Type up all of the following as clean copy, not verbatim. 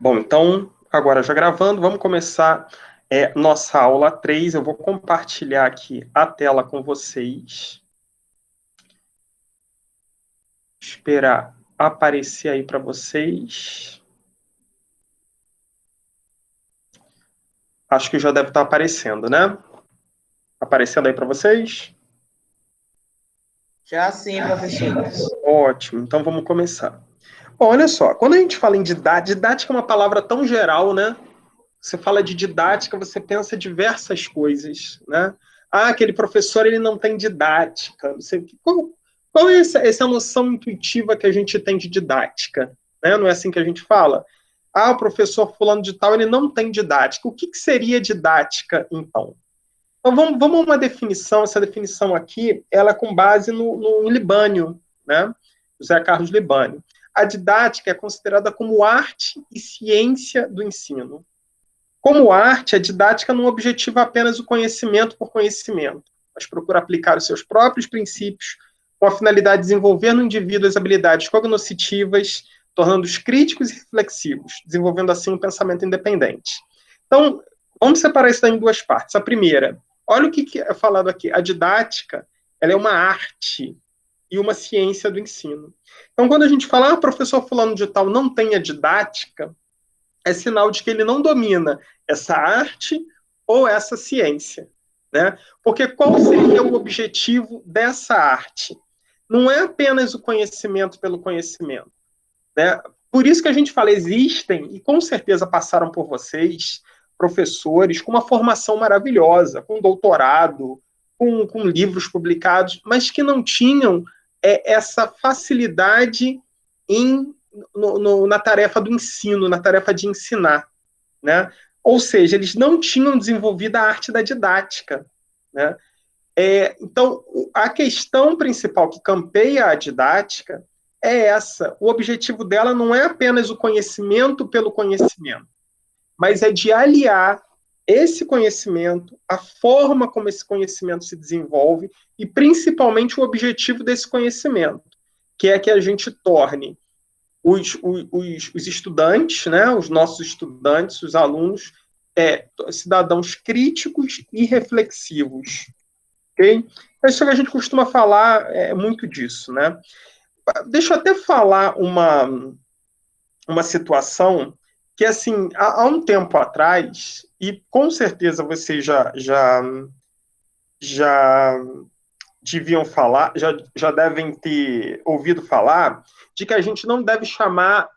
Bom, então, agora já gravando, vamos começar nossa aula 3. Eu vou compartilhar aqui a tela com vocês. Esperar aparecer aí para vocês. Acho que já deve estar aparecendo, né? Aparecendo aí para vocês? Já sim, professor. Ótimo, então vamos começar. Bom, olha só, quando a gente fala em didática é uma palavra tão geral, né? Você fala de didática, você pensa diversas coisas, né? Ah, aquele professor ele não tem didática. Não sei, qual é essa noção intuitiva que a gente tem de didática? Né? Não é assim que a gente fala? Ah, o professor fulano de tal ele não tem didática. O que seria didática, então? Então vamos a uma definição. Essa definição aqui, ela é com base no Libânio, né? José Carlos Libânio. A didática é considerada como arte e ciência do ensino. Como arte, a didática não objetiva apenas o conhecimento por conhecimento, mas procura aplicar os seus próprios princípios com a finalidade de desenvolver no indivíduo as habilidades cognitivas, tornando-os críticos e reflexivos, desenvolvendo assim um pensamento independente. Então, vamos separar isso em duas partes. A primeira, olha o que é falado aqui. A didática, ela é uma arte e uma ciência do ensino. Então, quando a gente fala, professor fulano de tal não tem a didática, é sinal de que ele não domina essa arte ou essa ciência, né? Porque qual seria o objetivo dessa arte? Não é apenas o conhecimento pelo conhecimento, né? Por isso que a gente fala, existem, e com certeza passaram por vocês, professores com uma formação maravilhosa, com doutorado, com livros publicados, mas que não tinham essa facilidade na tarefa do ensino, na tarefa de ensinar, né? Ou seja, eles não tinham desenvolvido a arte da didática, né? Então, a questão principal que campeia a didática é essa. O objetivo dela não é apenas o conhecimento pelo conhecimento, mas é de aliar esse conhecimento, a forma como esse conhecimento se desenvolve e, principalmente, o objetivo desse conhecimento, que é que a gente torne os estudantes, né, os nossos estudantes, os alunos, cidadãos críticos e reflexivos. Okay? É isso que a gente costuma falar muito disso. Né? Deixa eu até falar uma situação que, assim, há um tempo atrás, e com certeza vocês já deviam falar, já devem ter ouvido falar, de que a gente não deve chamar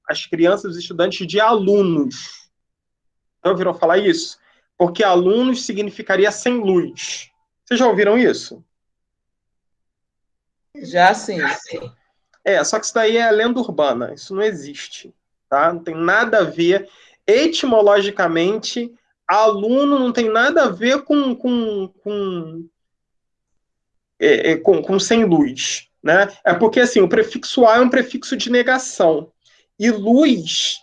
as crianças, os estudantes, de alunos. Já ouviram falar isso? Porque alunos significaria sem luz. Vocês já ouviram isso? Já sim. Só que isso daí é lenda urbana, isso não existe, tá? Não tem nada a ver, etimologicamente, aluno não tem nada a ver com sem luz, né? É porque assim, o prefixo a é um prefixo de negação e luz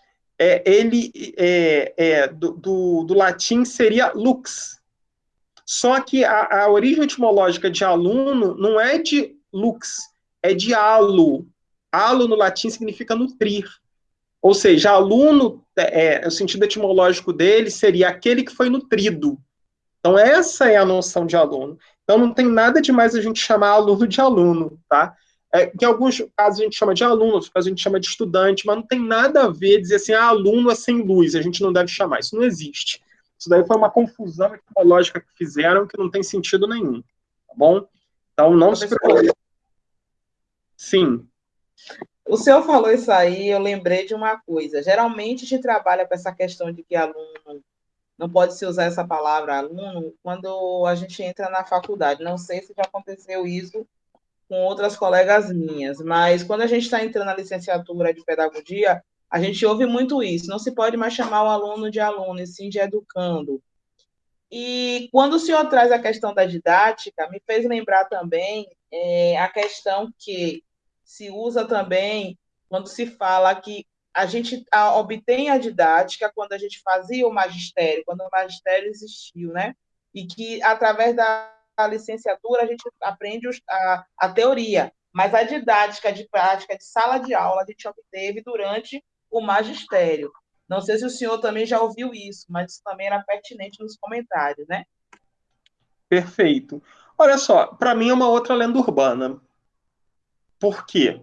do latim seria lux. Só que a origem etimológica de aluno não é de lux, é de halo. Halo no latim significa nutrir. Ou seja, aluno, o sentido etimológico dele seria aquele que foi nutrido. Então, essa é a noção de aluno. Então, não tem nada demais a gente chamar aluno de aluno, tá? Em alguns casos a gente chama de aluno, outros casos a gente chama de estudante, mas não tem nada a ver dizer assim, aluno é sem luz, a gente não deve chamar. Isso não existe. Isso daí foi uma confusão etimológica que fizeram que não tem sentido nenhum, tá bom? Então, não se Professor, preocupe. Sim. o senhor falou isso aí, eu lembrei de uma coisa. Geralmente a gente trabalha com essa questão de que aluno não pode se usar essa palavra aluno quando a gente entra na faculdade. Não sei se já aconteceu isso com outras colegas minhas, mas quando a gente está entrando na licenciatura de pedagogia, a gente ouve muito isso. Não se pode mais chamar o aluno de aluno, e sim de educando. E quando o senhor traz a questão da didática, me fez lembrar também a questão que se usa também quando se fala que a gente obtém a didática quando a gente fazia o magistério, quando o magistério existiu, né? E que através da licenciatura a gente aprende a teoria, mas a didática de prática de sala de aula a gente obteve durante o magistério. Não sei se o senhor também já ouviu isso, mas isso também era pertinente nos comentários, né? Perfeito. Olha só, para mim é uma outra lenda urbana. Por quê?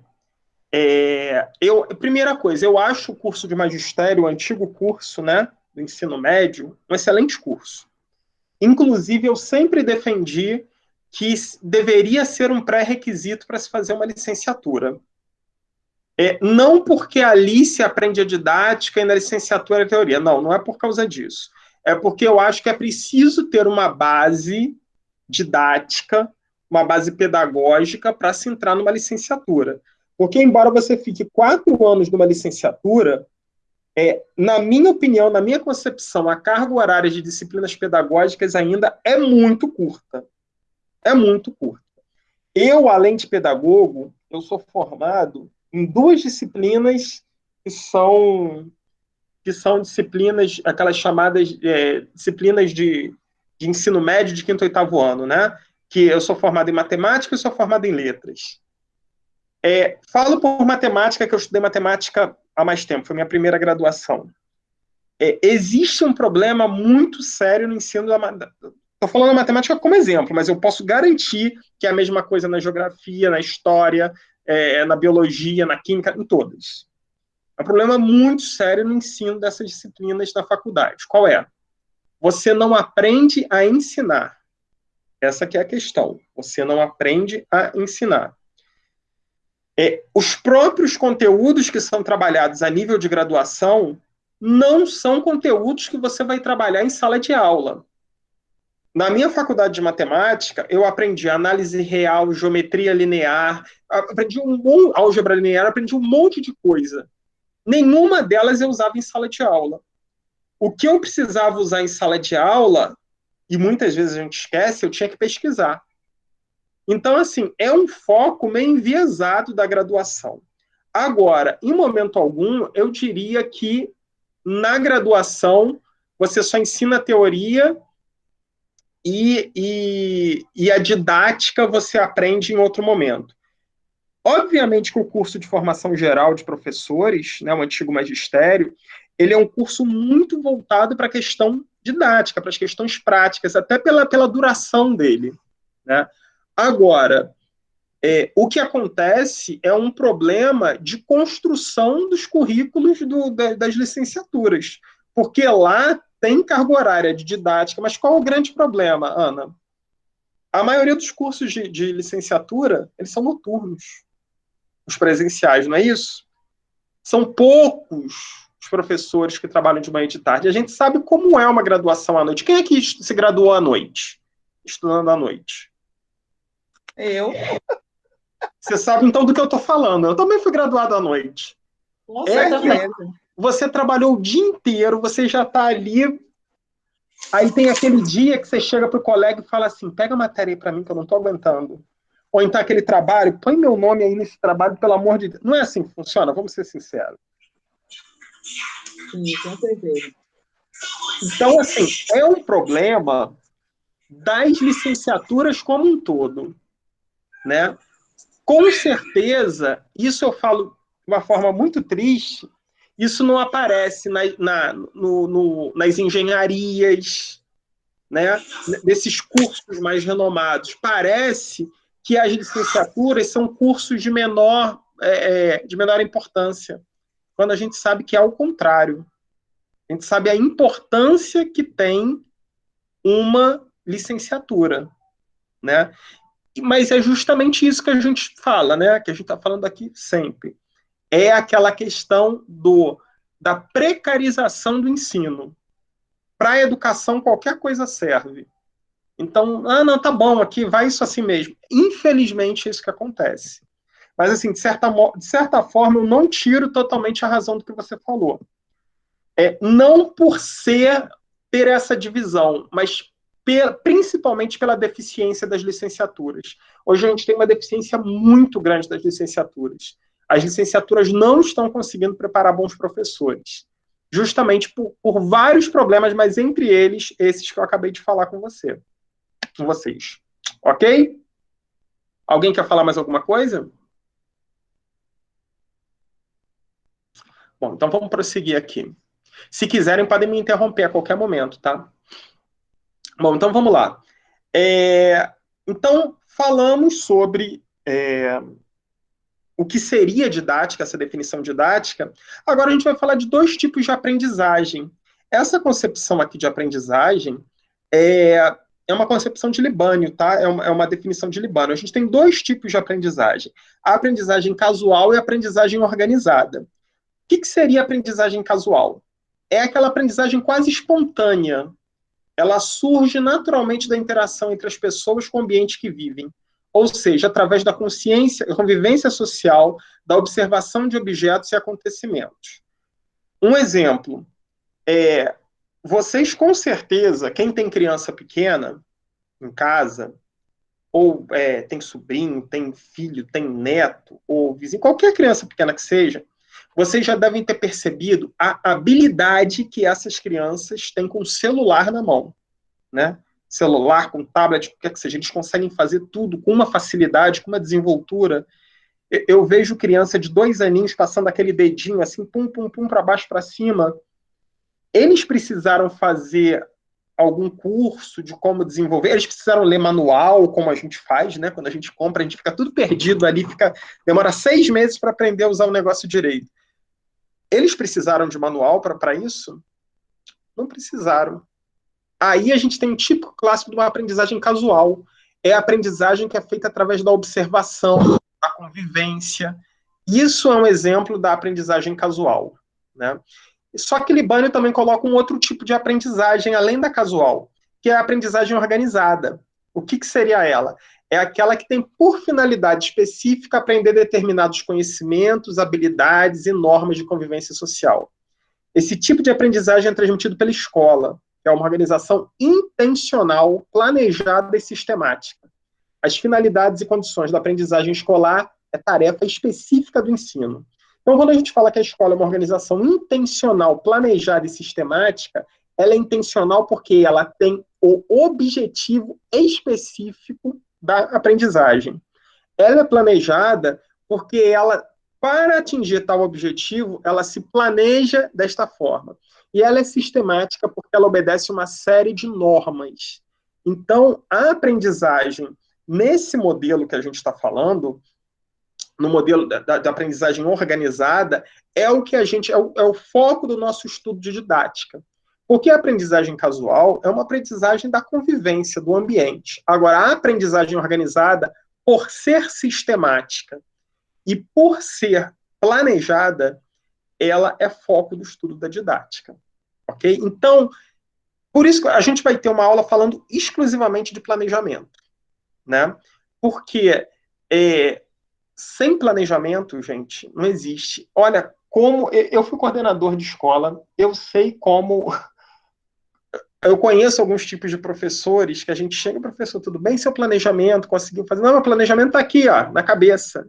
Primeira coisa, eu acho o curso de magistério, o antigo curso, né, do ensino médio, um excelente curso. Inclusive, eu sempre defendi que deveria ser um pré-requisito para se fazer uma licenciatura. Não porque ali se aprende a didática e na licenciatura a teoria. Não, não é por causa disso. É porque eu acho que é preciso ter uma base didática, uma base pedagógica para se entrar numa licenciatura. Porque, embora você fique 4 anos numa licenciatura, na minha opinião, na minha concepção, a carga horária de disciplinas pedagógicas ainda é muito curta. É muito curta. Eu, além de pedagogo, eu sou formado em 2 disciplinas que são, que são disciplinas, aquelas chamadas disciplinas de ensino médio de quinto e oitavo ano, né? Que eu sou formado em matemática e sou formado em letras. Falo por matemática, que eu estudei matemática há mais tempo, foi minha primeira graduação. Existe um problema muito sério no ensino da matemática. Estou falando da matemática como exemplo, mas eu posso garantir que é a mesma coisa na geografia, na história, na biologia, na química, em todas. É um problema muito sério no ensino dessas disciplinas na faculdade. Qual é? Você não aprende a ensinar. Essa que é a questão. Você não aprende a ensinar. Os próprios conteúdos que são trabalhados a nível de graduação não são conteúdos que você vai trabalhar em sala de aula. Na minha faculdade de matemática, eu aprendi análise real, geometria linear, aprendi álgebra linear, aprendi um monte de coisa. Nenhuma delas eu usava em sala de aula. O que eu precisava usar em sala de aula, e muitas vezes a gente esquece, eu tinha que pesquisar. Então, assim, é um foco meio enviesado da graduação. Agora, em momento algum, eu diria que na graduação você só ensina teoria e a didática você aprende em outro momento. Obviamente que o curso de formação geral de professores, né, o antigo magistério, ele é um curso muito voltado para a questão didática, para as questões práticas, até pela duração dele, né? Agora, o que acontece é um problema de construção dos currículos das licenciaturas, porque lá tem carga horária de didática, mas qual é o grande problema, Ana? A maioria dos cursos de licenciatura, eles são noturnos, os presenciais, não é isso? São poucos os professores que trabalham de manhã e de tarde. A gente sabe como é uma graduação à noite. Quem é que se graduou à noite? Estudando à noite? Eu, Você sabe, então, do que eu estou falando. Eu também fui graduado à noite. com Que certeza. você trabalhou o dia inteiro, você já está ali. Aí tem aquele dia que você chega para o colega e fala assim: pega a matéria aí para mim, que eu não estou aguentando. Ou então aquele trabalho, põe meu nome aí nesse trabalho, pelo amor de Deus. Não é assim que funciona, vamos ser sinceros. Sim, com certeza. Então, assim, é um problema das licenciaturas como um todo, né? Com certeza, isso eu falo de uma forma muito triste, isso não aparece nas engenharias, né? Desses cursos mais renomados. Parece que as licenciaturas são cursos de menor importância, quando a gente sabe que é o contrário. A gente sabe a importância que tem uma licenciatura, né? Mas é justamente isso que a gente fala, né? Que a gente está falando aqui sempre. É aquela questão da precarização do ensino. Para a educação, qualquer coisa serve. Então, não, tá bom, aqui vai isso assim mesmo. Infelizmente, é isso que acontece. Mas, assim, de certa forma, eu não tiro totalmente a razão do que você falou. Não por ter essa divisão, mas principalmente pela deficiência das licenciaturas. Hoje a gente tem uma deficiência muito grande das licenciaturas. As licenciaturas não estão conseguindo preparar bons professores, justamente por vários problemas, mas entre eles, esses que eu acabei de falar com vocês. Ok? Alguém quer falar mais alguma coisa? Bom, então vamos prosseguir aqui. Se quiserem, podem me interromper a qualquer momento, tá? Bom, então vamos lá. Então, falamos sobre o que seria didática, essa definição didática. Agora a gente vai falar de dois tipos de aprendizagem. Essa concepção aqui de aprendizagem é uma concepção de Libânio, tá? É uma definição de Libânio. A gente tem dois tipos de aprendizagem: a aprendizagem casual e a aprendizagem organizada. O que seria aprendizagem casual? É aquela aprendizagem quase espontânea. Ela surge naturalmente da interação entre as pessoas com o ambiente que vivem. Ou seja, através da consciência, convivência social, da observação de objetos e acontecimentos. Um exemplo vocês com certeza, quem tem criança pequena em casa, ou tem sobrinho, tem filho, tem neto, ou vizinho, qualquer criança pequena que seja, vocês já devem ter percebido a habilidade que essas crianças têm com o celular na mão, né? Celular, com tablet, o que quer que seja, eles conseguem fazer tudo com uma facilidade, com uma desenvoltura. Eu vejo criança de 2 aninhos passando aquele dedinho assim, pum, pum, pum, para baixo, para cima. Eles precisaram fazer algum curso de como desenvolver, eles precisaram ler manual, como a gente faz, né? Quando a gente compra, a gente fica tudo perdido ali, demora 6 meses para aprender a usar o negócio direito. Eles precisaram de manual para isso? Não precisaram. Aí a gente tem um tipo clássico de uma aprendizagem casual. É a aprendizagem que é feita através da observação, da convivência. Isso é um exemplo da aprendizagem casual, né? Só que Libânio também coloca um outro tipo de aprendizagem, além da casual, que é a aprendizagem organizada. O que seria ela? É aquela que tem por finalidade específica aprender determinados conhecimentos, habilidades e normas de convivência social. Esse tipo de aprendizagem é transmitido pela escola, que é uma organização intencional, planejada e sistemática. As finalidades e condições da aprendizagem escolar é tarefa específica do ensino. Então, quando a gente fala que a escola é uma organização intencional, planejada e sistemática, ela é intencional porque ela tem o objetivo específico da aprendizagem. Ela é planejada porque ela, para atingir tal objetivo, ela se planeja desta forma. E ela é sistemática porque ela obedece uma série de normas. Então, a aprendizagem, nesse modelo que a gente está falando, no modelo da aprendizagem organizada, é o que a gente é o foco do nosso estudo de didática. Porque a aprendizagem casual é uma aprendizagem da convivência, do ambiente. Agora, a aprendizagem organizada, por ser sistemática e por ser planejada, ela é foco do estudo da didática. Ok? Então, por isso que a gente vai ter uma aula falando exclusivamente de planejamento, né? Porque sem planejamento, gente, não existe. Olha, como eu fui coordenador de escola, eu sei como. Eu conheço alguns tipos de professores que a gente chega, professor, tudo bem, seu planejamento, conseguiu fazer. Não, meu planejamento está aqui, ó, na cabeça.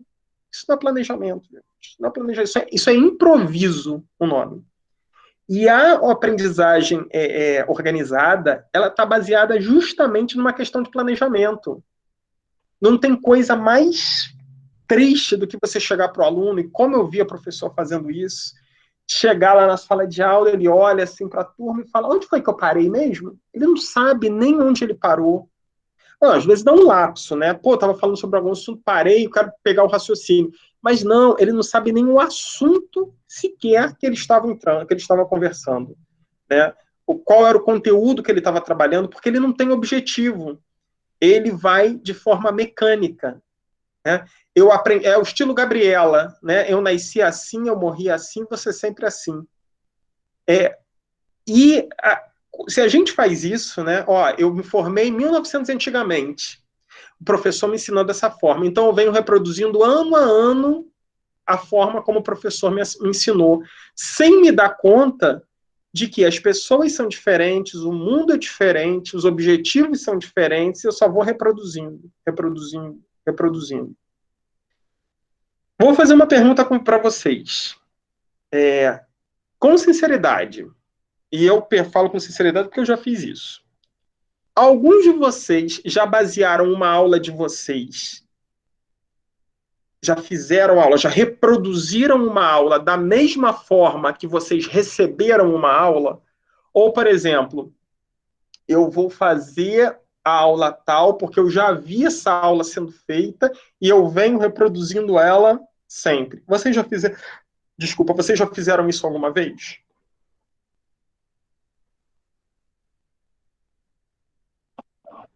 Isso não é planejamento. Isso não é planejamento. Isso é improviso, o nome. E a aprendizagem organizada, ela está baseada justamente numa questão de planejamento. Não tem coisa mais triste do que você chegar para o aluno, e como eu via professor fazendo isso, chegar lá na sala de aula, ele olha assim para a turma e fala, onde foi que eu parei mesmo? Ele não sabe nem onde ele parou. Não, às vezes dá um lapso, né? Pô, estava falando sobre algum assunto, parei, eu quero pegar o raciocínio. Mas não, ele não sabe nem o assunto sequer que ele estava entrando, que ele estava conversando, né? Qual era o conteúdo que ele estava trabalhando, porque ele não tem objetivo. Ele vai de forma mecânica, né? Eu aprendi, é o estilo Gabriela, né? Eu nasci assim, eu morri assim, você sempre assim. Se a gente faz isso, né? Ó, eu me formei em 1900 antigamente. O professor me ensinou dessa forma. Então eu venho reproduzindo ano a ano a forma como o professor me ensinou, sem me dar conta de que as pessoas são diferentes, o mundo é diferente, os objetivos são diferentes, e eu só vou reproduzindo, reproduzindo, reproduzindo. Vou fazer uma pergunta para vocês. Com sinceridade, e eu falo com sinceridade porque eu já fiz isso. Alguns de vocês já basearam uma aula de vocês já fizeram aula, já reproduziram uma aula da mesma forma que vocês receberam uma aula? Ou, por exemplo, eu vou fazer a aula tal, porque eu já vi essa aula sendo feita e eu venho reproduzindo ela sempre. Vocês já fizeram, desculpa, vocês já fizeram isso alguma vez?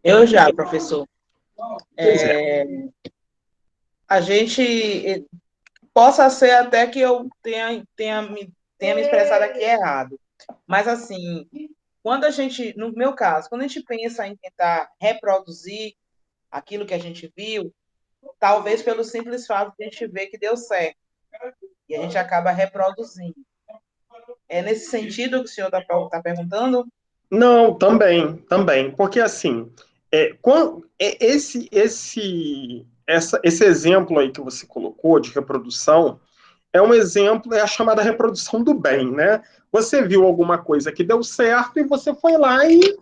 Eu já, professor. Pois é. A gente possa ser até que eu tenha me expressado aqui errado. Mas, assim, quando a gente, no meu caso, quando a gente pensa em tentar reproduzir aquilo que a gente viu, talvez pelo simples fato de a gente ver que deu certo. E a gente acaba reproduzindo. É nesse sentido que o senhor está perguntando? Não, também, porque assim, esse exemplo aí que você colocou de reprodução é um exemplo, é a chamada reprodução do bem, né? Você viu alguma coisa que deu certo e você foi lá e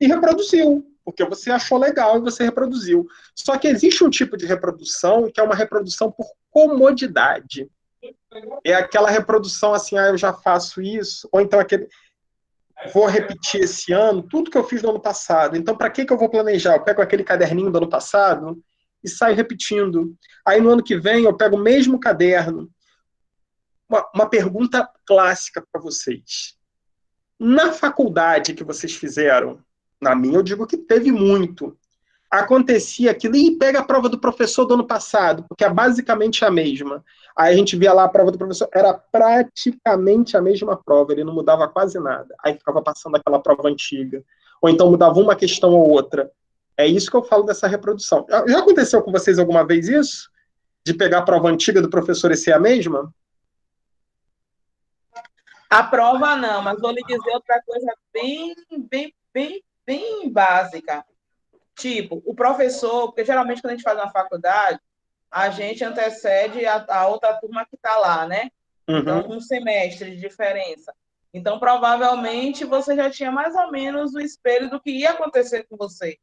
reproduziu, porque você achou legal e você reproduziu. Só que existe um tipo de reprodução que é uma reprodução por comodidade. É aquela reprodução assim, eu já faço isso, ou então aquele, vou repetir esse ano tudo que eu fiz no ano passado. Então, para que eu vou planejar? Eu pego aquele caderninho do ano passado e saio repetindo. Aí, no ano que vem, eu pego o mesmo caderno. Uma pergunta clássica para vocês. Na faculdade que vocês fizeram, na minha eu digo que teve muito, acontecia aquilo, e pega a prova do professor do ano passado, porque é basicamente a mesma. Aí a gente via lá a prova do professor, era praticamente a mesma prova, ele não mudava quase nada. Aí ficava passando aquela prova antiga. Ou então mudava uma questão ou outra. É isso que eu falo dessa reprodução. Já aconteceu com vocês alguma vez isso? De pegar a prova antiga do professor e ser a mesma? A prova não, mas vou lhe dizer outra coisa bem básica. Tipo, o professor, porque geralmente quando a gente faz na faculdade, a gente antecede a outra turma que está lá, né? Então, Uhum. um semestre de diferença. Então, provavelmente, você já tinha mais ou menos o espelho do que ia acontecer com você.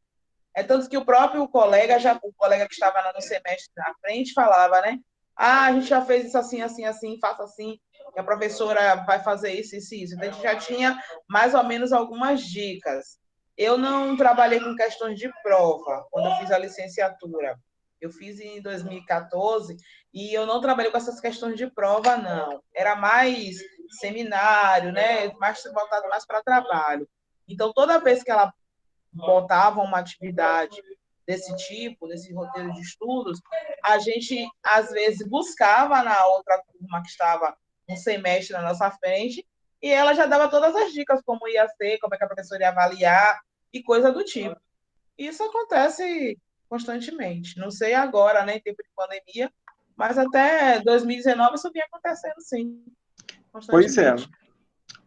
É tanto que o próprio colega, o colega que estava lá no semestre na frente, falava, né? Ah, a gente já fez isso assim, assim, assim, faça assim, que a professora vai fazer isso, isso, isso. Então, a gente já tinha mais ou menos algumas dicas. Eu não trabalhei com questões de prova quando eu fiz a licenciatura. Eu fiz em 2014 e eu não trabalhei com essas questões de prova, não. Era mais seminário, né? Mais voltado mais para trabalho. Então, toda vez que ela botavam uma atividade desse tipo, desse roteiro de estudos, a gente, às vezes, buscava na outra turma que estava um semestre na nossa frente, e ela já dava todas as dicas, como ia ser, como é que a professora ia avaliar, e coisa do tipo. Isso acontece constantemente. Não sei agora, né, em tempo de pandemia, mas até 2019 isso vinha acontecendo, sim, Pois é, constantemente.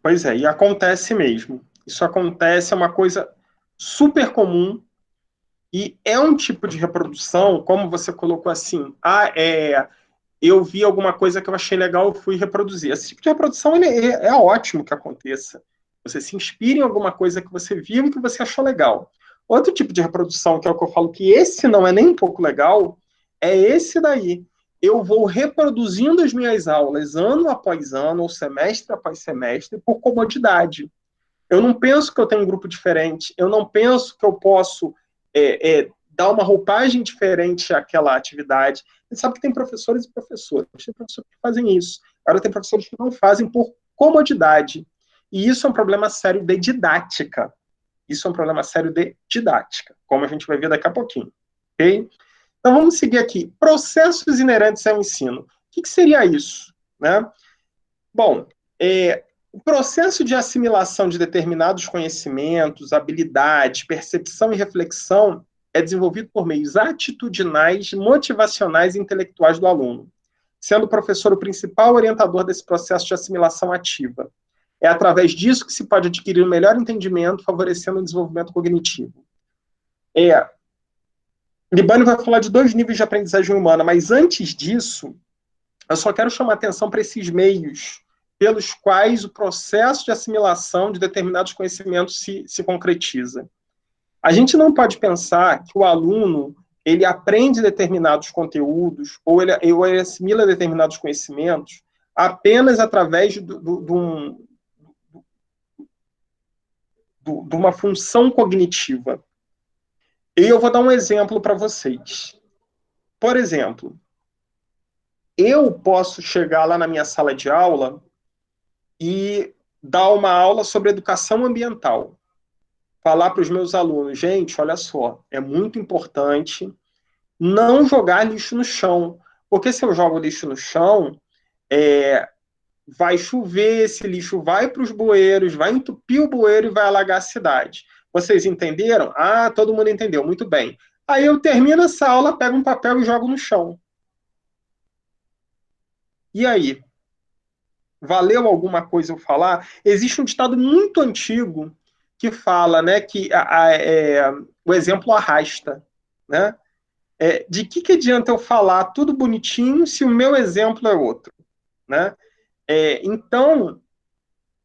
pois é, e acontece mesmo. Isso acontece, é uma coisa super comum. E é um tipo de reprodução, como você colocou assim, eu vi alguma coisa que eu achei legal, eu fui reproduzir. Esse tipo de reprodução é ótimo que aconteça. Você se inspira em alguma coisa que você viu e que você achou legal. Outro tipo de reprodução, que é o que eu falo que esse não é nem um pouco legal, é esse daí. Eu vou reproduzindo as minhas aulas ano após ano, ou semestre após semestre, por comodidade. Eu não penso que eu tenho um grupo diferente, eu não penso que eu posso dar uma roupagem diferente àquela atividade. Você sabe que tem professores e professores, tem professores que fazem isso. Agora tem professores que não fazem por comodidade. E isso é um problema sério de didática. Isso é um problema sério de didática, como a gente vai ver daqui a pouquinho. Ok? Então vamos seguir aqui. Processos inerentes ao ensino. O que seria isso? Né? Bom, o processo de assimilação de determinados conhecimentos, habilidades, percepção e reflexão é desenvolvido por meios atitudinais, motivacionais e intelectuais do aluno, sendo o professor o principal orientador desse processo de assimilação ativa. É através disso que se pode adquirir um melhor entendimento, favorecendo o desenvolvimento cognitivo. Libânio vai falar de 2 níveis de aprendizagem humana, mas antes disso, eu só quero chamar atenção para esses meios pelos quais o processo de assimilação de determinados conhecimentos se concretiza. A gente não pode pensar que o aluno ele aprende determinados conteúdos ou ele assimila determinados conhecimentos apenas através de uma função cognitiva. E eu vou dar um exemplo para vocês. Por exemplo, eu posso chegar lá na minha sala de aula e dar uma aula sobre educação ambiental. Falar para os meus alunos, gente, olha só, é muito importante não jogar lixo no chão, porque se eu jogo lixo no chão, vai chover, esse lixo vai para os bueiros, vai entupir o bueiro e vai alagar a cidade. Vocês entenderam? Ah, todo mundo entendeu, muito bem. Aí eu termino essa aula, pego um papel e jogo no chão. E aí? Valeu alguma coisa eu falar? Existe um ditado muito antigo que fala, né, que o exemplo arrasta, né? De que adianta eu falar tudo bonitinho se o meu exemplo é outro, né? Então,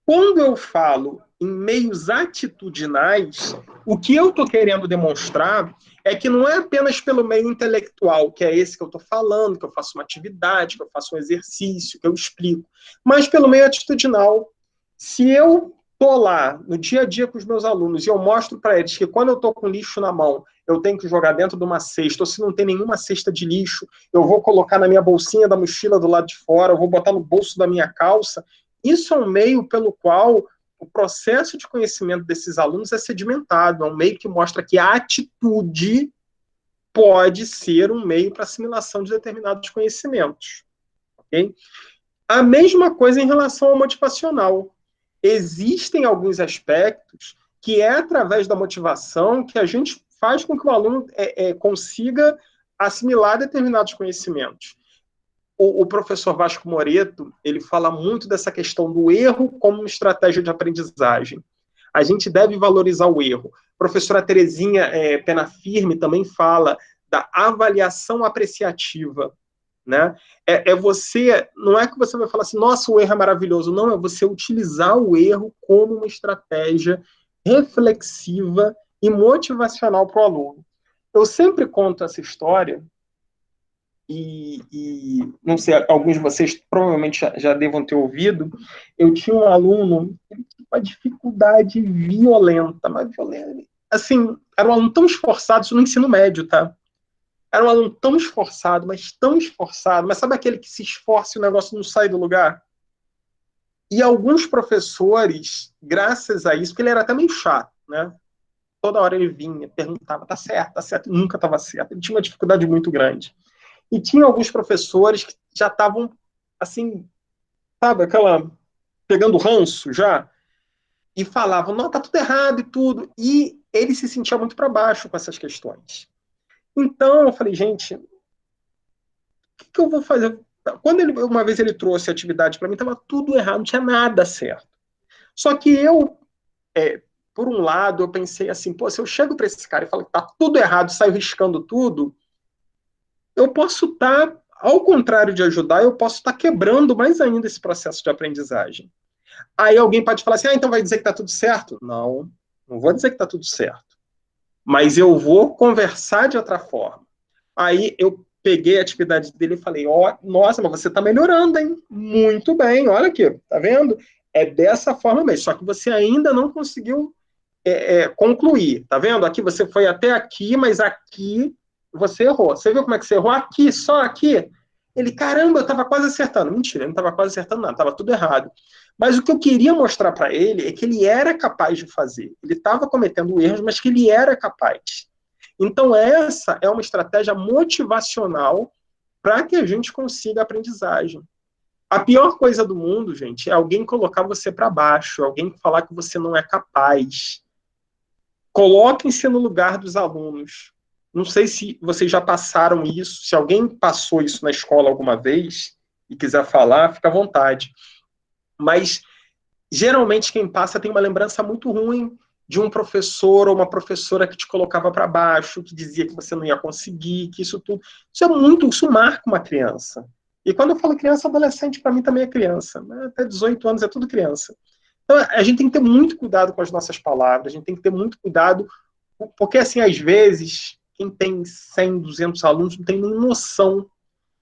quando eu falo em meios atitudinais, o que eu estou querendo demonstrar é que não é apenas pelo meio intelectual, que é esse que eu estou falando, que eu faço uma atividade, que eu faço um exercício, que eu explico, mas pelo meio atitudinal. Se eu estou lá no dia a dia com os meus alunos e eu mostro para eles que quando eu estou com lixo na mão, eu tenho que jogar dentro de uma cesta, ou se não tem nenhuma cesta de lixo, eu vou colocar na minha bolsinha da mochila do lado de fora, eu vou botar no bolso da minha calça. Isso é um meio pelo qual o processo de conhecimento desses alunos é sedimentado, é um meio que mostra que a atitude pode ser um meio para assimilação de determinados conhecimentos. Okay? A mesma coisa em relação ao motivacional. Existem alguns aspectos que é através da motivação que a gente faz com que o aluno consiga assimilar determinados conhecimentos. O professor Vasco Moreto, ele fala muito dessa questão do erro como uma estratégia de aprendizagem. A gente deve valorizar o erro. A professora Terezinha Penafirme também fala da avaliação apreciativa, né? Você, não é que você vai falar assim, nossa, o erro é maravilhoso. Não, é você utilizar o erro como uma estratégia reflexiva e motivacional para o aluno. Eu sempre conto essa história, e não sei, alguns de vocês provavelmente já devam ter ouvido. Eu tinha um aluno que tinha uma dificuldade violenta, mas violenta. Assim, era um aluno tão esforçado, isso no ensino médio, tá? Era um aluno tão esforçado, mas sabe aquele que se esforça e o negócio não sai do lugar? E alguns professores, graças a isso, porque ele era até meio chato, né? Toda hora ele vinha, perguntava, tá certo, nunca estava certo. Ele tinha uma dificuldade muito grande. E tinha alguns professores que já estavam, assim, sabe, pegando ranço já, e falavam, não, tá tudo errado e tudo. E ele se sentia muito para baixo com essas questões. Então, eu falei, gente, o que eu vou fazer? Quando uma vez ele trouxe a atividade para mim, estava tudo errado, não tinha nada certo. Só que eu, por um lado, eu pensei assim, pô, se eu chego para esse cara e falo que tá tudo errado, saio riscando tudo, eu posso estar, ao contrário de ajudar, eu posso estar quebrando mais ainda esse processo de aprendizagem. Aí alguém pode falar assim, então vai dizer que está tudo certo? Não, não vou dizer que está tudo certo. Mas eu vou conversar de outra forma. Aí eu peguei a atividade dele e falei, nossa, mas você está melhorando, hein? Muito bem, olha aqui, tá vendo? É dessa forma mesmo, só que você ainda não conseguiu concluir, tá vendo? Aqui você foi até aqui, mas aqui você errou. Você viu como é que você errou? Aqui, só aqui. Ele, caramba, eu estava quase acertando. Mentira, ele não estava quase acertando nada, estava tudo errado. Mas o que eu queria mostrar para ele é que ele era capaz de fazer. Ele estava cometendo erros, mas que ele era capaz. Então, essa é uma estratégia motivacional para que a gente consiga a aprendizagem. A pior coisa do mundo, gente, é alguém colocar você para baixo, alguém falar que você não é capaz. Coloquem-se no lugar dos alunos. Não sei se vocês já passaram isso, se alguém passou isso na escola alguma vez e quiser falar, fica à vontade. Mas, geralmente, quem passa tem uma lembrança muito ruim de um professor ou uma professora que te colocava para baixo, que dizia que você não ia conseguir, que isso tudo. Isso marca uma criança. E quando eu falo criança, adolescente, para mim também é criança. Até 18 anos é tudo criança. Então, a gente tem que ter muito cuidado com as nossas palavras, a gente tem que ter muito cuidado, porque, assim, às vezes, quem tem 100, 200 alunos não tem nem noção.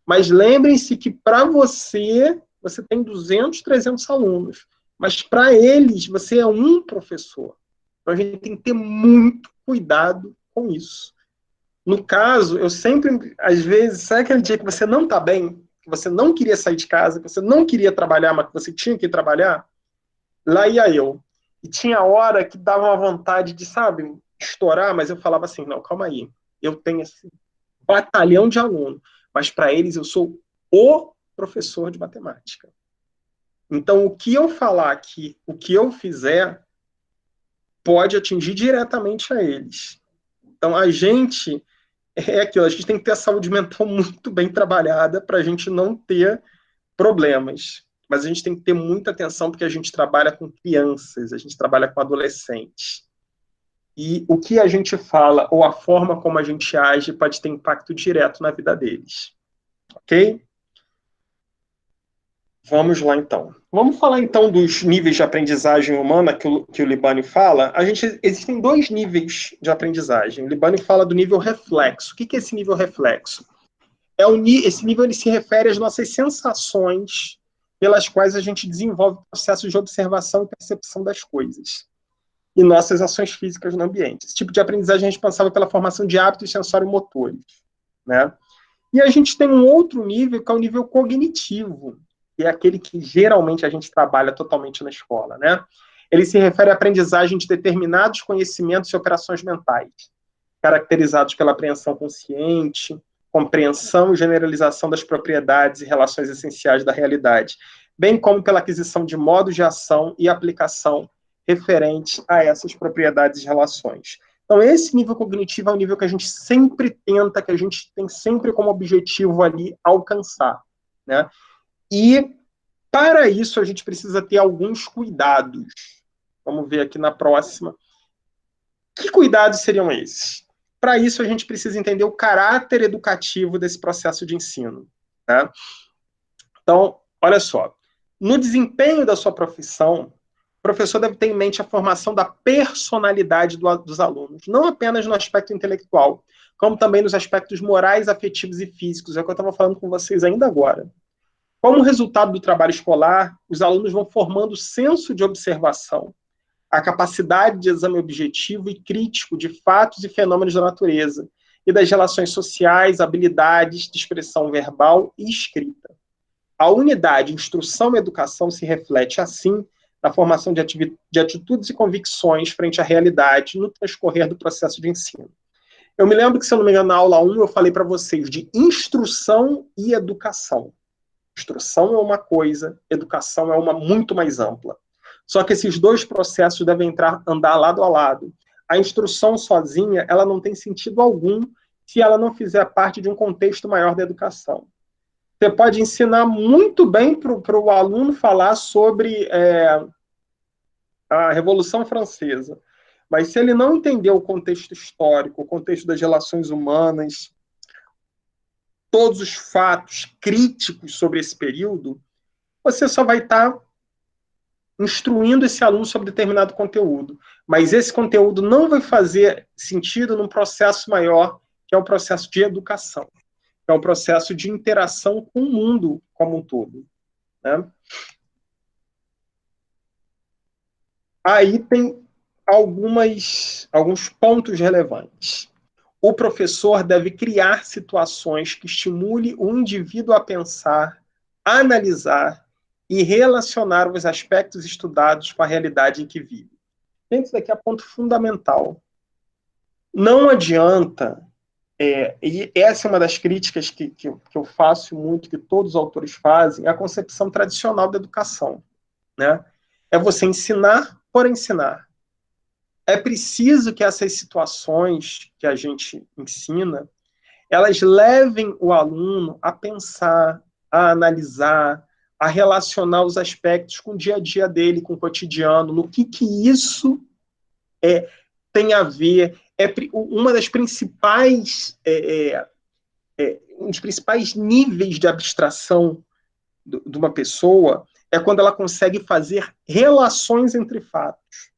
Mas lembrem-se que para você tem 200, 300 alunos. Mas para eles, você é um professor. Então a gente tem que ter muito cuidado com isso. No caso, eu sempre, às vezes, sabe aquele dia que você não está bem, que você não queria sair de casa, que você não queria trabalhar, mas que você tinha que ir trabalhar? Lá ia eu. E tinha hora que dava uma vontade de, sabe, estourar, mas eu falava assim, não, calma aí. Eu tenho esse batalhão de aluno, mas para eles eu sou o professor de matemática. Então, o que eu falar aqui, o que eu fizer, pode atingir diretamente a eles. Então, a gente a gente tem que ter a saúde mental muito bem trabalhada para a gente não ter problemas. Mas a gente tem que ter muita atenção porque a gente trabalha com crianças, a gente trabalha com adolescentes. E o que a gente fala ou a forma como a gente age pode ter impacto direto na vida deles. Ok? Vamos lá, então. Vamos falar, então, dos níveis de aprendizagem humana que o Libânio fala. Existem 2 níveis de aprendizagem. O Libânio fala do nível reflexo. O que é esse nível reflexo? Esse nível ele se refere às nossas sensações pelas quais a gente desenvolve processos de observação e percepção das coisas e nossas ações físicas no ambiente. Esse tipo de aprendizagem é responsável pela formação de hábitos sensório-motores, né? E a gente tem um outro nível, que é o nível cognitivo, que é aquele que geralmente a gente trabalha totalmente na escola, né? Ele se refere à aprendizagem de determinados conhecimentos e operações mentais, caracterizados pela apreensão consciente, compreensão e generalização das propriedades e relações essenciais da realidade, bem como pela aquisição de modos de ação e aplicação referentes a essas propriedades e relações. Então, esse nível cognitivo é o nível que a gente sempre tenta, que a gente tem sempre como objetivo ali alcançar, né? E, para isso, a gente precisa ter alguns cuidados. Vamos ver aqui na próxima. Que cuidados seriam esses? Para isso, a gente precisa entender o caráter educativo desse processo de ensino, né? Então, olha só. No desempenho da sua profissão, o professor deve ter em mente a formação da personalidade dos alunos, não apenas no aspecto intelectual, como também nos aspectos morais, afetivos e físicos. É o que eu estava falando com vocês ainda agora. Como resultado do trabalho escolar, os alunos vão formando senso de observação, a capacidade de exame objetivo e crítico de fatos e fenômenos da natureza e das relações sociais, habilidades de expressão verbal e escrita. A unidade instrução e educação se reflete, assim, na formação de atitudes e convicções frente à realidade no transcorrer do processo de ensino. Eu me lembro que, se eu não me engano, na aula 1 eu falei para vocês de instrução e educação. Instrução é uma coisa, educação é uma muito mais ampla. Só que esses 2 processos devem andar lado a lado. A instrução sozinha, ela não tem sentido algum se ela não fizer parte de um contexto maior da educação. Você pode ensinar muito bem para o aluno falar sobre a Revolução Francesa, mas se ele não entender o contexto histórico, o contexto das relações humanas, todos os fatos críticos sobre esse período, você só vai estar instruindo esse aluno sobre determinado conteúdo. Mas esse conteúdo não vai fazer sentido num processo maior, que é o processo de educação, que é um processo de interação com o mundo como um todo, né? Aí tem alguns pontos relevantes. O professor deve criar situações que estimule o indivíduo a pensar, a analisar e relacionar os aspectos estudados com a realidade em que vive. Gente, isso daqui é ponto fundamental. Não adianta, e essa é uma das críticas que eu faço muito, que todos os autores fazem, é a concepção tradicional da educação, né? É você ensinar por ensinar. É preciso que essas situações que a gente ensina, elas levem o aluno a pensar, a analisar, a relacionar os aspectos com o dia a dia dele, com o cotidiano, no que isso tem a ver. Uma das principais, um dos principais níveis de abstração de uma pessoa é quando ela consegue fazer relações entre fatos.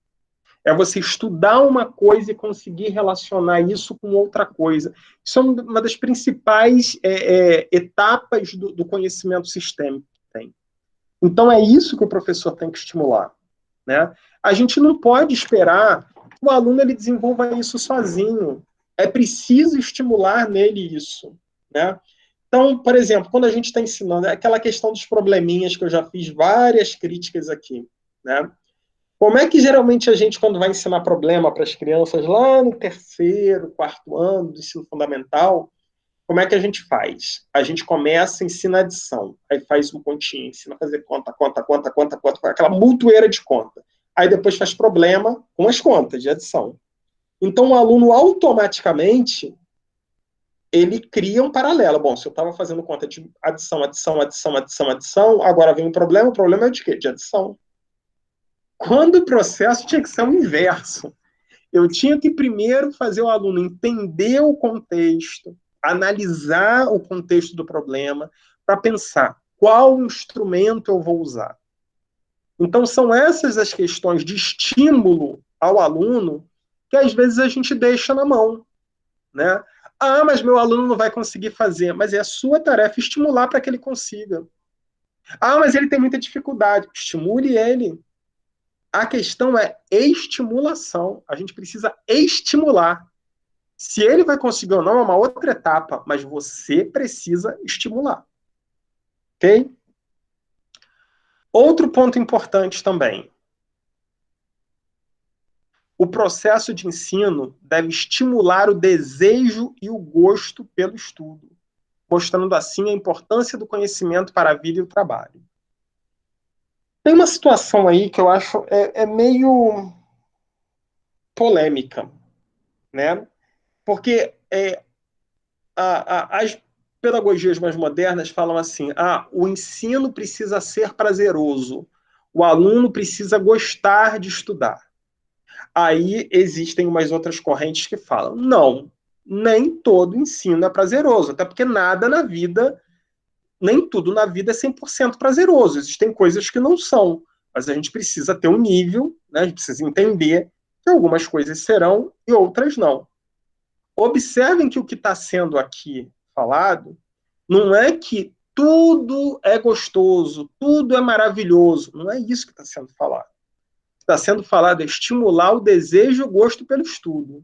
É você estudar uma coisa e conseguir relacionar isso com outra coisa. Isso é uma das principais etapas do conhecimento sistêmico que tem. Então, é isso que o professor tem que estimular, né? A gente não pode esperar que o aluno ele desenvolva isso sozinho. É preciso estimular nele isso, né? Então, por exemplo, quando a gente está ensinando, é aquela questão dos probleminhas que eu já fiz várias críticas aqui, né? Como é que geralmente a gente, quando vai ensinar problema para as crianças lá no terceiro, quarto ano do ensino fundamental, como é que a gente faz? A gente começa, ensina adição, aí faz um continho, ensina a fazer conta, aquela montoeira de conta. Aí depois faz problema com as contas de adição. Então o aluno automaticamente ele cria um paralelo. Bom, se eu estava fazendo conta de adição, agora vem um problema. O problema é de quê? De adição. Quando o processo tinha que ser o inverso. Eu tinha que primeiro fazer o aluno entender o contexto, analisar o contexto do problema, para pensar qual instrumento eu vou usar. Então, são essas as questões de estímulo ao aluno que às vezes a gente deixa na mão, né? Ah, mas meu aluno não vai conseguir fazer. Mas é a sua tarefa estimular para que ele consiga. Ah, mas ele tem muita dificuldade. Estimule ele. A questão é estimulação. A gente precisa estimular. Se ele vai conseguir ou não é uma outra etapa, mas você precisa estimular. Ok? Outro ponto importante também. O processo de ensino deve estimular o desejo e o gosto pelo estudo, mostrando assim a importância do conhecimento para a vida e o trabalho. Tem uma situação aí que eu acho meio polêmica, né? Porque as pedagogias mais modernas falam assim, o ensino precisa ser prazeroso, o aluno precisa gostar de estudar. Aí existem umas outras correntes que falam, não, nem todo ensino é prazeroso, até porque nada na vida, nem tudo na vida é 100% prazeroso, existem coisas que não são, mas a gente precisa ter um nível, né? A gente precisa entender que algumas coisas serão e outras não. Observem que o que está sendo aqui falado não é que tudo é gostoso, tudo é maravilhoso. Não é isso que está sendo falado. Está sendo falado é estimular o desejo e o gosto pelo estudo.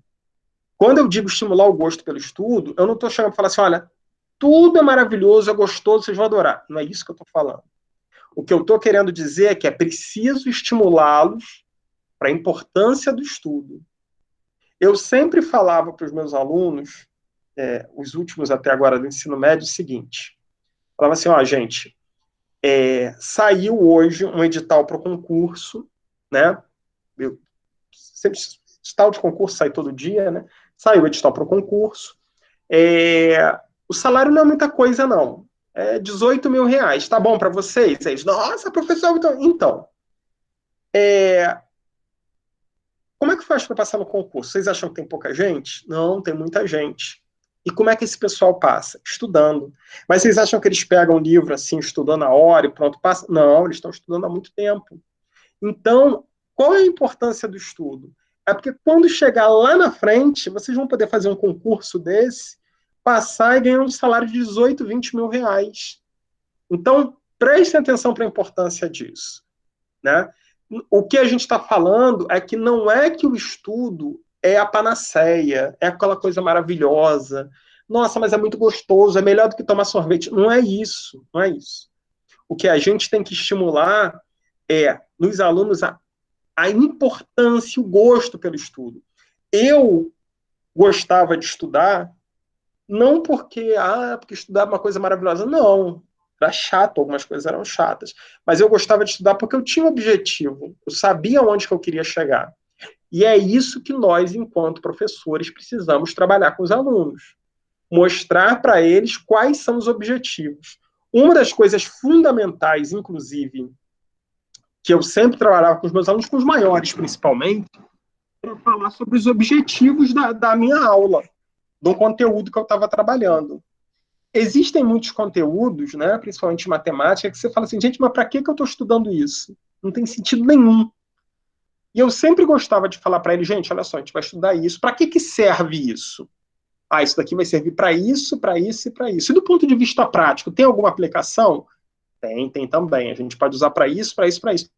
Quando eu digo estimular o gosto pelo estudo, eu não estou chegando a falar assim, olha, tudo é maravilhoso, é gostoso, vocês vão adorar. Não é isso que eu estou falando. O que eu estou querendo dizer é que é preciso estimulá-los para a importância do estudo. Eu sempre falava para os meus alunos, os últimos até agora do ensino médio, o seguinte, falava assim, gente, saiu hoje um edital para o concurso, né? Sempre edital de concurso sai todo dia, né? Saiu o edital para o concurso. O salário não é muita coisa, não. É 18 mil reais. Tá bom para vocês? Eles, nossa, professor, então. Como é que faz para passar no concurso? Vocês acham que tem pouca gente? Não, tem muita gente. E como é que esse pessoal passa? Estudando. Mas vocês acham que eles pegam o livro assim, estudando a hora e pronto, passa? Não, eles estão estudando há muito tempo. Então, qual é a importância do estudo? É porque quando chegar lá na frente, vocês vão poder fazer um concurso desse, passar e ganhar um salário de 18, 20 mil reais. Então, prestem atenção para a importância disso, né? O que a gente está falando é que não é que o estudo é a panaceia, é aquela coisa maravilhosa. Nossa, mas é muito gostoso, é melhor do que tomar sorvete. Não é isso, não é isso. O que a gente tem que estimular nos alunos, a importância, o gosto pelo estudo. Eu gostava de estudar, não porque estudar é uma coisa maravilhosa, não. Era chato, algumas coisas eram chatas. Mas eu gostava de estudar porque eu tinha um objetivo. Eu sabia onde que eu queria chegar. E é isso que nós, enquanto professores, precisamos trabalhar com os alunos. Mostrar para eles quais são os objetivos. Uma das coisas fundamentais, inclusive, que eu sempre trabalhava com os meus alunos, com os maiores principalmente, era falar sobre os objetivos da minha aula, do conteúdo que eu estava trabalhando. Existem muitos conteúdos, né, principalmente matemática, que você fala assim, gente, mas para que eu estou estudando isso? Não tem sentido nenhum. E eu sempre gostava de falar para ele, gente, olha só, a gente vai estudar isso. Para que serve isso? Ah, isso daqui vai servir para isso, para isso e para isso. E do ponto de vista prático, tem alguma aplicação? Tem também. A gente pode usar para isso, para isso, para isso.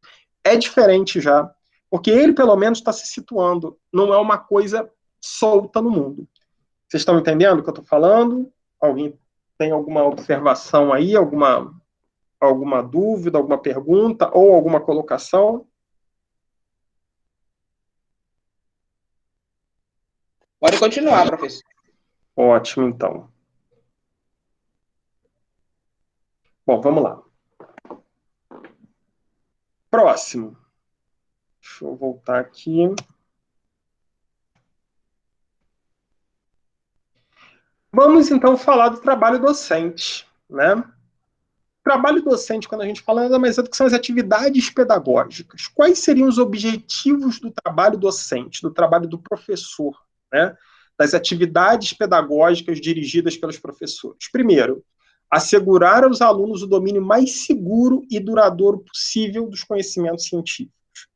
É diferente já, porque ele, pelo menos, está se situando. Não é uma coisa solta no mundo. Vocês estão entendendo o que eu estou falando? Alguém tem alguma observação aí, alguma dúvida, alguma pergunta ou alguma colocação? Pode continuar, professor. Ótimo, então. Bom, vamos lá. Próximo. Deixa eu voltar aqui. Vamos, então, falar do trabalho docente, né? Trabalho docente, quando a gente fala, nada mais é do que são as atividades pedagógicas. Quais seriam os objetivos do trabalho docente, do trabalho do professor, né? Das atividades pedagógicas dirigidas pelos professores? Primeiro, assegurar aos alunos o domínio mais seguro e duradouro possível dos conhecimentos científicos.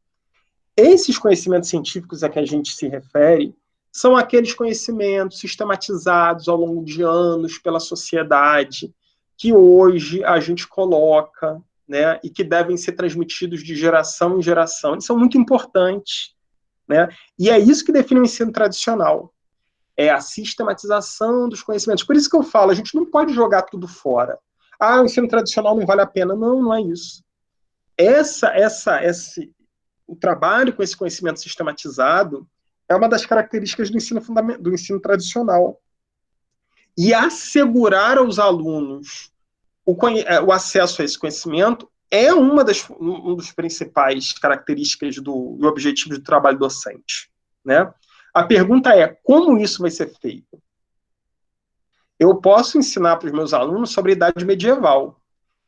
Esses conhecimentos científicos a que a gente se refere são aqueles conhecimentos sistematizados ao longo de anos pela sociedade, que hoje a gente coloca, né, e que devem ser transmitidos de geração em geração. Eles são muito importantes, né? E é isso que define o ensino tradicional. É a sistematização dos conhecimentos. Por isso que eu falo, a gente não pode jogar tudo fora. Ah, o ensino tradicional não vale a pena. Não, não é isso. O trabalho com esse conhecimento sistematizado é uma das características do ensino tradicional. E assegurar aos alunos o acesso a esse conhecimento é um dos principais características do objetivo do trabalho docente, né? A pergunta é, como isso vai ser feito? Eu posso ensinar para os meus alunos sobre a idade medieval,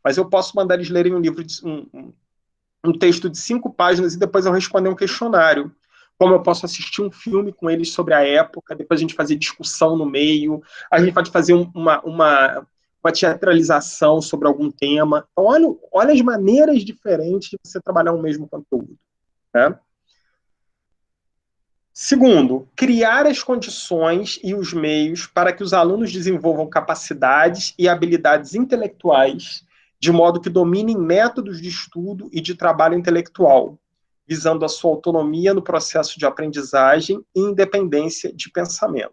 mas eu posso mandar eles lerem um texto de 5 páginas e depois eu responder um questionário. Como eu posso assistir um filme com eles sobre a época, depois a gente fazer discussão no meio, a gente pode fazer uma teatralização sobre algum tema. Então, olha as maneiras diferentes de você trabalhar um mesmo conteúdo, né? Segundo, criar as condições e os meios para que os alunos desenvolvam capacidades e habilidades intelectuais de modo que dominem métodos de estudo e de trabalho intelectual, visando a sua autonomia no processo de aprendizagem e independência de pensamento.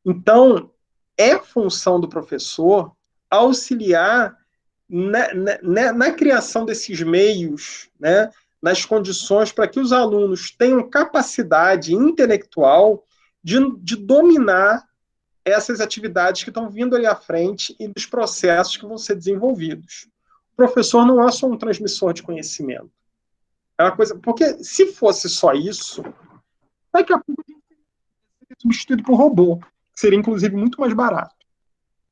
Então, é função do professor auxiliar na criação desses meios, né, nas condições para que os alunos tenham capacidade intelectual de dominar essas atividades que estão vindo ali à frente e dos processos que vão ser desenvolvidos. O professor não é só um transmissor de conhecimento. É uma coisa, porque se fosse só isso, daqui a pouco a gente seria substituído por robô, que seria inclusive muito mais barato.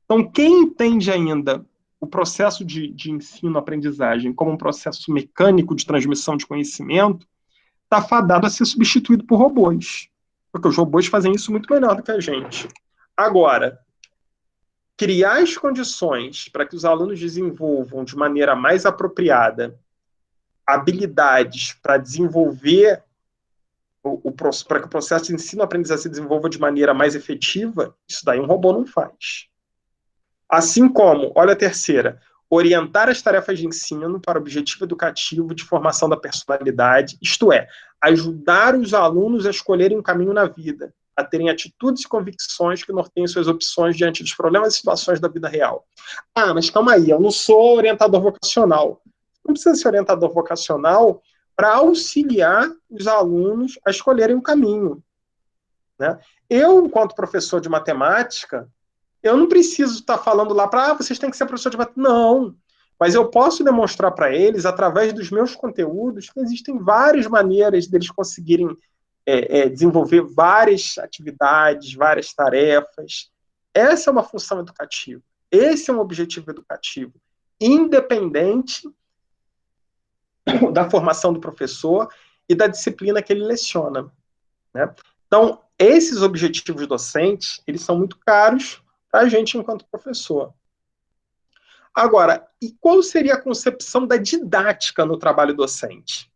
Então, quem entende ainda o processo de ensino-aprendizagem como um processo mecânico de transmissão de conhecimento, está fadado a ser substituído por robôs. Porque os robôs fazem isso muito melhor do que a gente. Agora, criar as condições para que os alunos desenvolvam de maneira mais apropriada habilidades para desenvolver para que o processo de ensino-aprendizagem se desenvolva de maneira mais efetiva, isso daí um robô não faz. Assim como, olha a terceira, orientar as tarefas de ensino para o objetivo educativo de formação da personalidade, isto é, ajudar os alunos a escolherem um caminho na vida, a terem atitudes e convicções que norteiem suas opções diante dos problemas e situações da vida real. Ah, mas calma aí, eu não sou orientador vocacional. Não precisa ser orientador vocacional para auxiliar os alunos a escolherem um caminho, né? Eu, enquanto professor de matemática, eu não preciso estar falando lá para vocês têm que ser professor de matemática. Não. Mas eu posso demonstrar para eles, através dos meus conteúdos, que existem várias maneiras deles conseguirem desenvolver várias atividades, várias tarefas. Essa é uma função educativa. Esse é um objetivo educativo, independente da formação do professor e da disciplina que ele leciona, né? Então, esses objetivos docentes, eles são muito caros para a gente enquanto professor. Agora, e qual seria a concepção da didática no trabalho docente?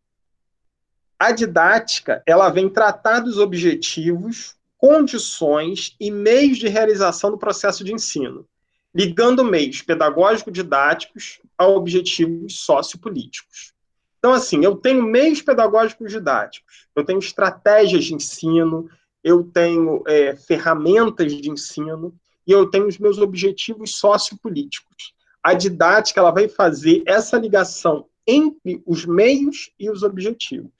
a didática, ela vem tratar dos objetivos, condições e meios de realização do processo de ensino, ligando meios pedagógico-didáticos a objetivos sociopolíticos. Então, assim, eu tenho meios pedagógicos didáticos, eu tenho estratégias de ensino, eu tenho ferramentas de ensino e eu tenho os meus objetivos sociopolíticos. A didática, ela vai fazer essa ligação entre os meios e os objetivos.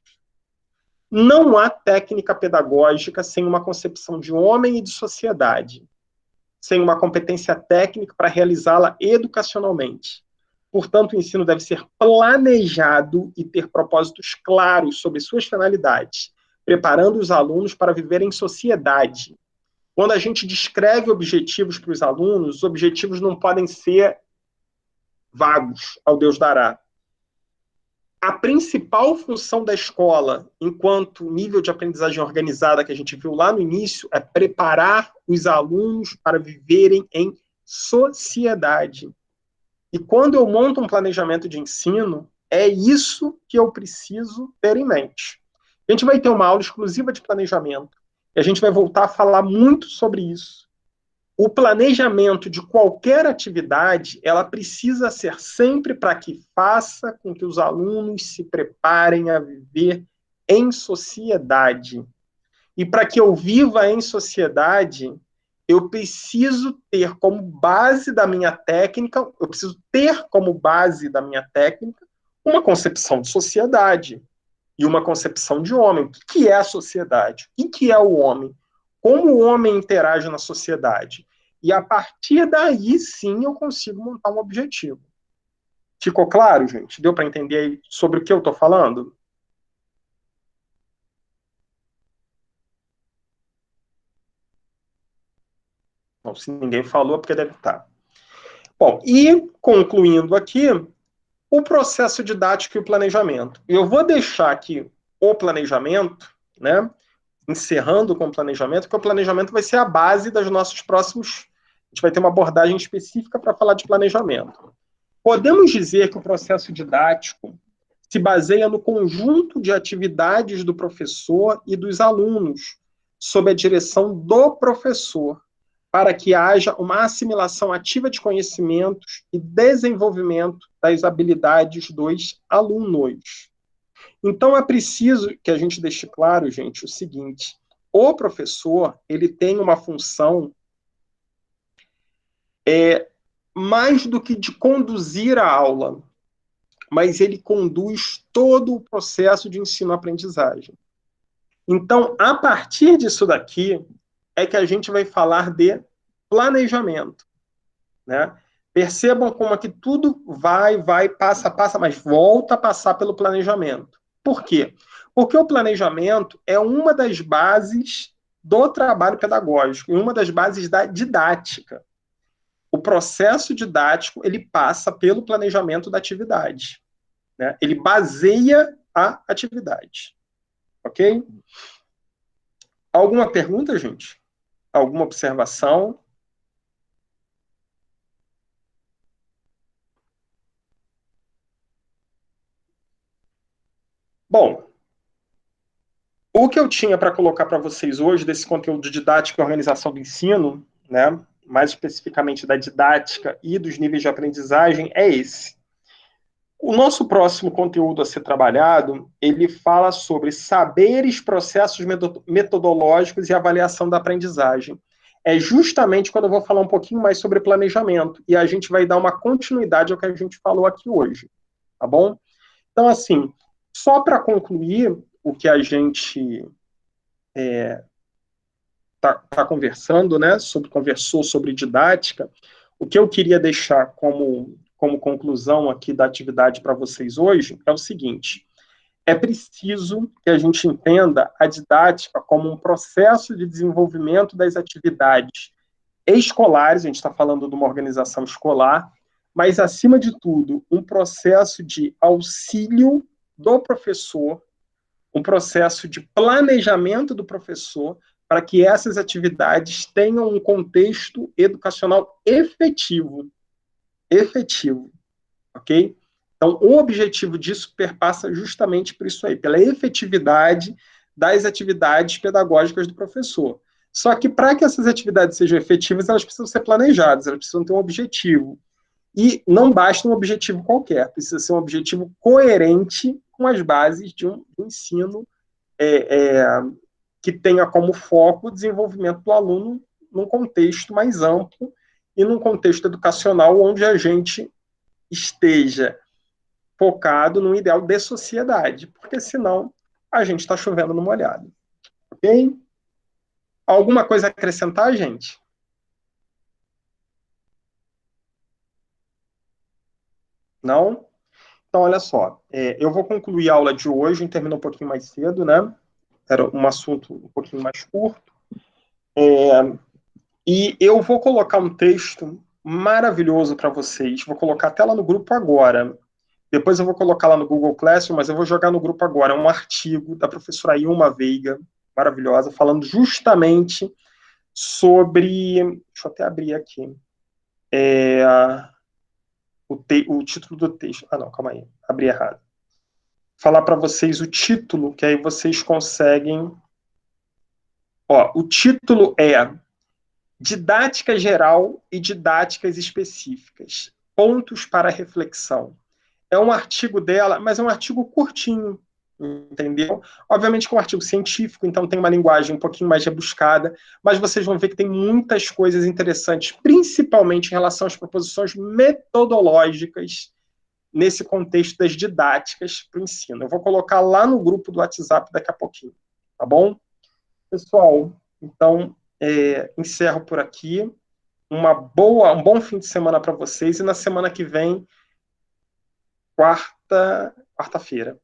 Não há técnica pedagógica sem uma concepção de homem e de sociedade, sem uma competência técnica para realizá-la educacionalmente. Portanto, o ensino deve ser planejado e ter propósitos claros sobre suas finalidades, preparando os alunos para viver em sociedade. Quando a gente descreve objetivos para os alunos, os objetivos não podem ser vagos, ao Deus dará. A principal função da escola, enquanto nível de aprendizagem organizada que a gente viu lá no início, é preparar os alunos para viverem em sociedade. E quando eu monto um planejamento de ensino, é isso que eu preciso ter em mente. A gente vai ter uma aula exclusiva de planejamento, e a gente vai voltar a falar muito sobre isso. O planejamento de qualquer atividade, ela precisa ser sempre para que faça com que os alunos se preparem a viver em sociedade. E para que eu viva em sociedade, eu preciso ter como base da minha técnica, eu preciso ter como base da minha técnica uma concepção de sociedade e uma concepção de homem. O que é a sociedade? O que é o homem? Como o homem interage na sociedade? E a partir daí, sim, eu consigo montar um objetivo. Ficou claro, gente? Deu para entender aí sobre o que eu estou falando? Bom, se ninguém falou, é porque deve estar. Bom, e concluindo aqui, o processo didático e o planejamento. Eu vou deixar aqui o planejamento, né? Encerrando com o planejamento, porque o planejamento vai ser a base dos nossos próximos. A gente vai ter uma abordagem específica para falar de planejamento. Podemos dizer que o processo didático se baseia no conjunto de atividades do professor e dos alunos, sob a direção do professor, para que haja uma assimilação ativa de conhecimentos e desenvolvimento das habilidades dos alunos. Então, é preciso que a gente deixe claro, gente, o seguinte: o professor, ele tem uma função mais do que de conduzir a aula, mas ele conduz todo o processo de ensino-aprendizagem. Então, a partir disso daqui, é que a gente vai falar de planejamento, né? Percebam como é que tudo vai, passa, mas volta a passar pelo planejamento. Por quê? Porque o planejamento é uma das bases do trabalho pedagógico e uma das bases da didática. O processo didático, ele passa pelo planejamento da atividade, né? Ele baseia a atividade. Ok? Alguma pergunta, gente? Alguma observação? Bom, o que eu tinha para colocar para vocês hoje desse conteúdo de didática e organização do ensino, né, mais especificamente da didática e dos níveis de aprendizagem, é esse. O nosso próximo conteúdo a ser trabalhado, ele fala sobre saberes, processos metodológicos e avaliação da aprendizagem. É justamente quando eu vou falar um pouquinho mais sobre planejamento, e a gente vai dar uma continuidade ao que a gente falou aqui hoje, tá bom? Então, assim, só para concluir o que a gente tá conversando, né, conversou sobre didática, o que eu queria deixar como conclusão aqui da atividade para vocês hoje é o seguinte: é preciso que a gente entenda a didática como um processo de desenvolvimento das atividades escolares, a gente está falando de uma organização escolar, mas, acima de tudo, um processo de auxílio do professor, um processo de planejamento do professor, para que essas atividades tenham um contexto educacional efetivo, ok? Então, o objetivo disso perpassa justamente por isso aí, pela efetividade das atividades pedagógicas do professor. Só que para que essas atividades sejam efetivas, elas precisam ser planejadas, elas precisam ter um objetivo. E não basta um objetivo qualquer, precisa ser um objetivo coerente com as bases de um ensino que tenha como foco o desenvolvimento do aluno num contexto mais amplo e num contexto educacional onde a gente esteja focado no ideal de sociedade, porque senão a gente está chovendo no molhado. Ok? Alguma coisa a acrescentar, gente? Não? Então, olha só, eu vou concluir a aula de hoje, a gente terminou um pouquinho mais cedo, né? Era um assunto um pouquinho mais curto. E eu vou colocar um texto maravilhoso para vocês. Vou colocar até lá no grupo agora. Depois eu vou colocar lá no Google Classroom, mas eu vou jogar no grupo agora. É um artigo da professora Ilma Veiga, maravilhosa, falando justamente sobre. Deixa eu até abrir aqui. O título do texto. Ah, não, calma aí. Abri errado. Falar para vocês o título, que aí vocês conseguem. Ó, o título é Didática Geral e Didáticas Específicas. Pontos para reflexão. É um artigo dela, mas é um artigo curtinho, entendeu? Obviamente que é um artigo científico, então tem uma linguagem um pouquinho mais rebuscada, mas vocês vão ver que tem muitas coisas interessantes, principalmente em relação às proposições metodológicas nesse contexto das didáticas para o ensino. Eu vou colocar lá no grupo do WhatsApp daqui a pouquinho, tá bom? Pessoal, então, encerro por aqui. Um bom fim de semana para vocês e na semana que vem, quarta-feira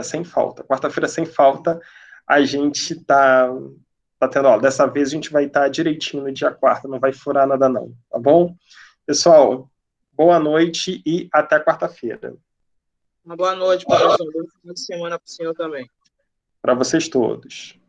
sem falta. Quarta-feira sem falta, a gente tá tendo aula. Dessa vez a gente vai estar direitinho no dia quarta, não vai furar nada não, tá bom? Pessoal, boa noite e até quarta-feira. Uma boa noite, professor. Bom fim de semana para o senhor também. Para vocês todos.